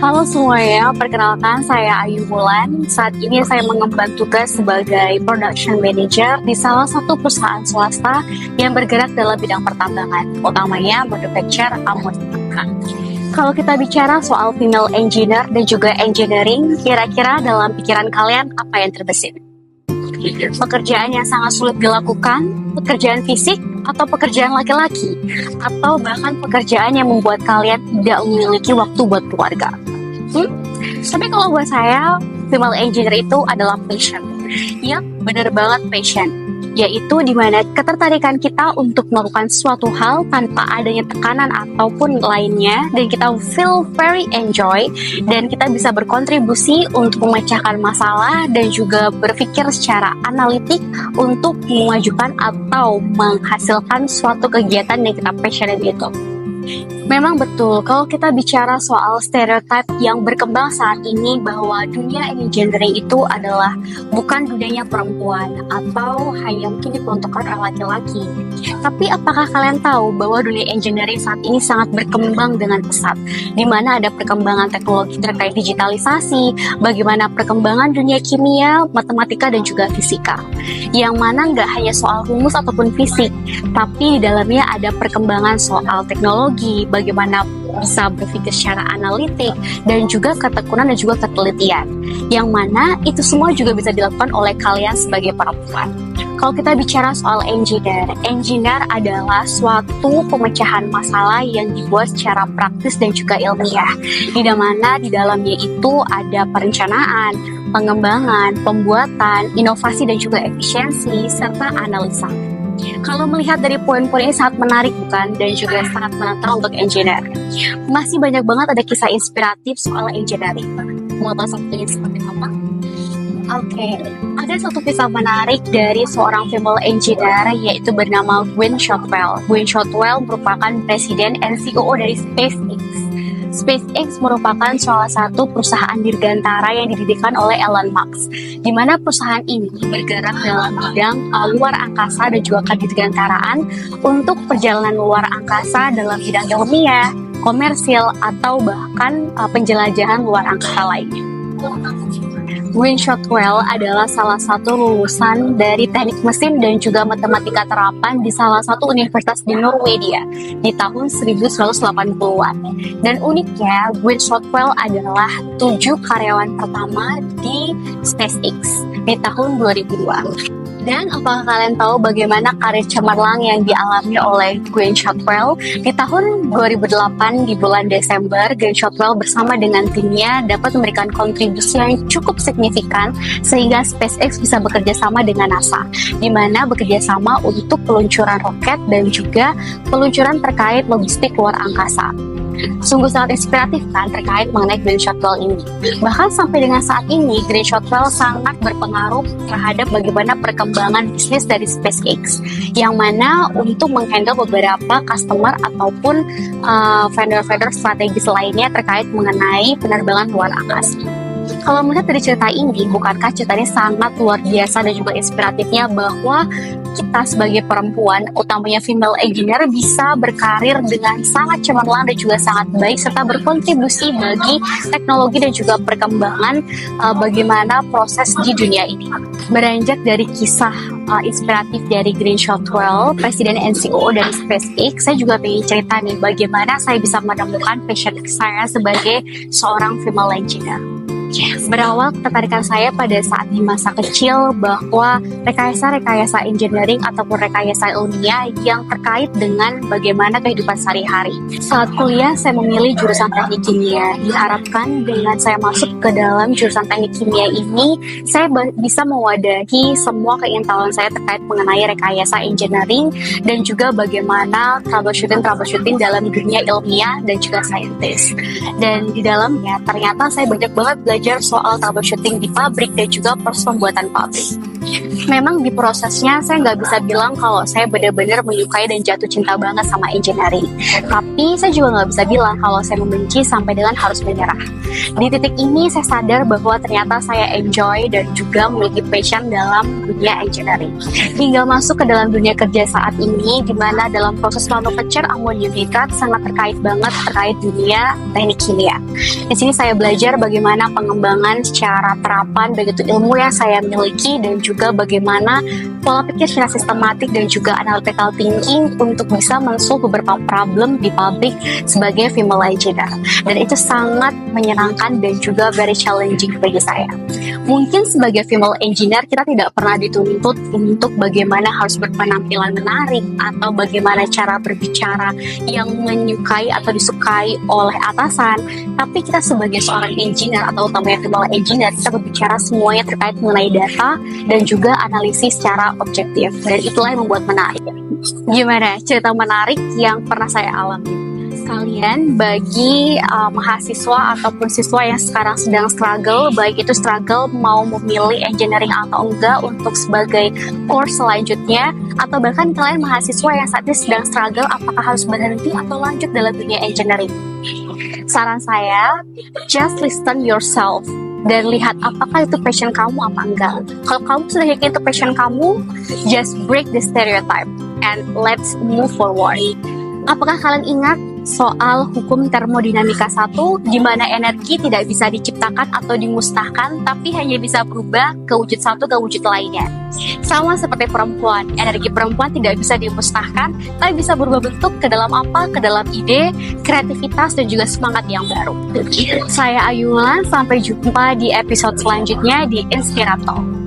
Halo semuanya, perkenalkan saya Ayu Wulan. Saat ini saya mengemban tugas sebagai Production Manager di salah satu perusahaan swasta yang bergerak dalam bidang pertambangan, utamanya manufacture amonia. Kalau kita bicara soal female engineer dan juga engineering, kira-kira dalam pikiran kalian apa yang terbesit? Pekerjaan yang sangat sulit dilakukan, pekerjaan fisik, atau pekerjaan laki-laki, atau bahkan pekerjaan yang membuat kalian tidak memiliki waktu buat keluarga. Tapi kalau buat saya, female engineer itu adalah passion. Ya, bener banget passion. Yaitu dimana ketertarikan kita untuk melakukan suatu hal tanpa adanya tekanan ataupun lainnya, dan kita feel very enjoy, dan kita bisa berkontribusi untuk memecahkan masalah dan juga berpikir secara analitik untuk memajukan atau menghasilkan suatu kegiatan yang kita passionate itu. Memang betul, kalau kita bicara soal stereotip yang berkembang saat ini bahwa dunia engineering itu adalah bukan dunianya perempuan atau hanya mungkin diperuntukkan oleh laki-laki. Tapi apakah kalian tahu bahwa dunia engineering saat ini sangat berkembang dengan pesat, di mana ada perkembangan teknologi terkait digitalisasi, bagaimana perkembangan dunia kimia, matematika, dan juga fisika. Yang mana nggak hanya soal rumus ataupun fisik, tapi di dalamnya ada perkembangan soal teknologi, bagaimana bisa berpikir secara analitik, dan juga ketekunan dan juga ketelitian, yang mana itu semua juga bisa dilakukan oleh kalian sebagai perempuan. Kalau kita bicara soal engineer adalah suatu pemecahan masalah yang dibuat secara praktis dan juga ilmiah, di mana di dalamnya itu ada perencanaan, pengembangan, pembuatan, inovasi dan juga efisiensi, serta analisa. Kalau melihat dari poin-poin ini sangat menarik bukan? Dan juga sangat menantang untuk engineer. Masih banyak banget ada kisah inspiratif soal engineering. Mau tahu satunya seperti apa? Oke, ada satu kisah menarik dari seorang female engineer yaitu bernama Gwynne Shotwell. Gwynne Shotwell merupakan presiden and CEO dari SpaceX. SpaceX merupakan salah satu perusahaan dirgantara yang didirikan oleh Elon Musk, di mana perusahaan ini bergerak dalam bidang luar angkasa dan juga kedirgantaraan untuk perjalanan luar angkasa dalam bidang ilmiah, komersil, atau bahkan penjelajahan luar angkasa lainnya. Gwynne Shotwell adalah salah satu lulusan dari teknik mesin dan juga matematika terapan di salah satu universitas di Norwegia di tahun 1980-an. Dan uniknya, Gwynne Shotwell adalah 7 karyawan pertama di SpaceX di tahun 2002. Dan apakah kalian tahu bagaimana karir cemerlang yang dialami oleh Gwynne Shotwell? Di tahun 2008 di bulan Desember, Gwynne Shotwell bersama dengan timnya dapat memberikan kontribusi yang cukup signifikan sehingga SpaceX bisa bekerja sama dengan NASA, di mana bekerja sama untuk peluncuran roket dan juga peluncuran terkait logistik luar angkasa. Sungguh sangat inspiratif kan terkait mengenai Gwynne Shotwell ini. Bahkan sampai dengan saat ini, Gwynne Shotwell sangat berpengaruh terhadap bagaimana perkembangan bisnis dari SpaceX, yang mana untuk menghandle beberapa customer ataupun vendor-vendor strategis lainnya terkait mengenai penerbangan luar angkasa. Kalau melihat dari cerita ini, bukankah cerita ini sangat luar biasa dan juga inspiratifnya bahwa kita sebagai perempuan, utamanya female engineer, bisa berkarir dengan sangat cemerlang dan juga sangat baik serta berkontribusi bagi teknologi dan juga perkembangan bagaimana proses di dunia ini. Beranjak dari kisah inspiratif dari Gwynne Shotwell, Presiden and CEO dari SpaceX, saya juga ingin cerita nih bagaimana saya bisa menemukan passion saya sebagai seorang female engineer. Berawal ketertarikan saya pada saat di masa kecil bahwa rekayasa-rekayasa engineering ataupun rekayasa ilmiah yang terkait dengan bagaimana kehidupan sehari-hari. Saat kuliah, saya memilih jurusan teknik kimia. Diharapkan dengan saya masuk ke dalam jurusan teknik kimia ini, saya bisa mewadahi semua keingintahuan saya terkait mengenai rekayasa engineering dan juga bagaimana troubleshooting dalam dunia ilmiah dan juga saintis. Dan di dalamnya ternyata saya banyak banget belajar soal troubleshooting di pabrik dan juga proses pembuatan pabrik. Memang di prosesnya saya nggak bisa bilang kalau saya benar-benar menyukai dan jatuh cinta banget sama engineering. Tapi saya juga nggak bisa bilang kalau saya membenci sampai dengan harus menyerah. Di titik ini saya sadar bahwa ternyata saya enjoy dan juga memiliki passion dalam dunia engineering. Hingga masuk ke dalam dunia kerja saat ini, di mana dalam proses manufacture amonium nitrat sangat terkait banget terkait dunia teknik kimia. Di sini saya belajar bagaimana pengembangan secara terapan begitu ilmu yang saya miliki dan juga bagaimana pola pikir secara sistematik dan juga analytical thinking untuk bisa men-solve beberapa problem di pabrik sebagai female engineer. Dan itu sangat menyenangkan dan juga very challenging bagi saya. Mungkin sebagai female engineer kita tidak pernah dituntut untuk bagaimana harus berpenampilan menarik atau bagaimana cara berbicara yang menyukai atau disukai oleh atasan. Tapi kita sebagai seorang engineer atau utamanya female engineer, kita berbicara semuanya terkait mengenai data dan juga analisis secara objektif. Dan itulah yang membuat menarik. Gimana cerita menarik yang pernah saya alami? Kalian bagi mahasiswa ataupun siswa yang sekarang sedang struggle, baik itu struggle mau memilih engineering atau enggak untuk sebagai course selanjutnya, atau bahkan kalian mahasiswa yang saat ini sedang struggle apakah harus berhenti atau lanjut dalam dunia engineering. Saran saya, just listen yourself dan lihat apakah itu passion kamu apa enggak. Kalau kamu sudah yakin itu passion kamu, just break the stereotype and let's move forward. Apakah kalian ingat soal hukum termodinamika 1 di mana energi tidak bisa diciptakan atau dimusnahkan tapi hanya bisa berubah ke wujud satu ke wujud lainnya. Sama seperti perempuan, energi perempuan tidak bisa dimusnahkan tapi bisa berubah bentuk ke dalam apa? Ke dalam ide, kreativitas dan juga semangat yang baru. Saya Ayu Wulan, sampai jumpa di episode selanjutnya di Inspirator.